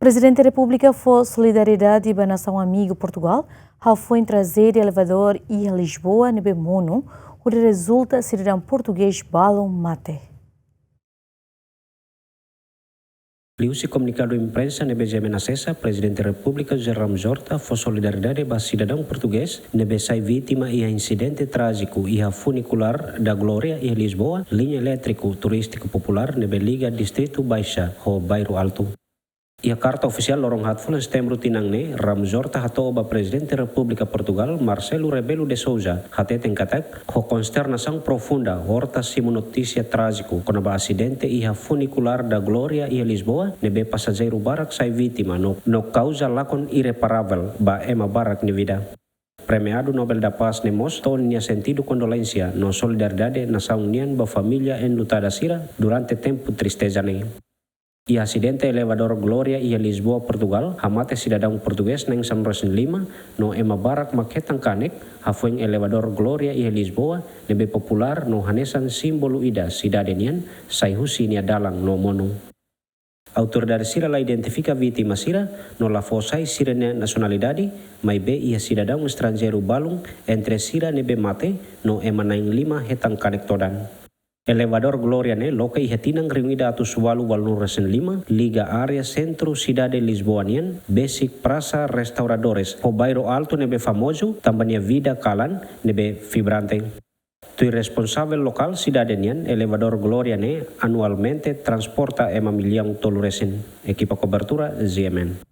Prezidente República foi Solidariedade e Nasaun Amigo Portugal hafoin Trajedia Elevador iha Lisboa nebe Monu, onde Rezulta Sidadaun Portuge Balu Mate. Liu-se comunicado imprensa nebe acessa Presidente República Rezulta foi Solidariedade ba cidadão português nebe sai vítima e incidente trágico e funicular da Glória iha Lisboa, linha elétrico turístico popular nebe Liga Distrito Baixa, ho bairro Alto. E a carta oficial lorong hatful setembro tinangne Rezulta hato ba Presidente República Portugal Marcelo Rebelo de Sousa hate tengkatek ho consternação profunda horta simu notícia trágico com ba acidente iha funicular da Glória iha Lisboa nebe passageiro barak sai vítima no causa lacon irreparável ba ema barak ni vida. Premiado Nobel da Paz nemos tonia sentido condolência no solidariedade Nasaun União ba família enlutada sira durante tempo tristeza ne. E acidente Elevador Glória iha Lisboa Portugal hamate cidadão português neng 1905 no ema barak maketang kanek hafoin Elevador Glória iha Lisboa nebe popular no hanesan simbolo ida cidadanian sai husi nia dalang no Monu. Autoridade sira la identifica vítima sira no la fosai sira nacionalidade mai be iha cidadão estrangeiro balung entre sira nebe mate no ema 95 hetang kanek todan. Elevador Glória ne loka iha tinang reunida atus walu walnurasen 5 Liga Área Centro Cidade Lisboanian Basic Praça Restauradores o bairro Alto nebe famoso também vida kalan nebe vibrante. Tu responsável local cidadanian Elevador Glória ne anualmente transporta ema milhão toluresen. Equipa cobertura ZMN.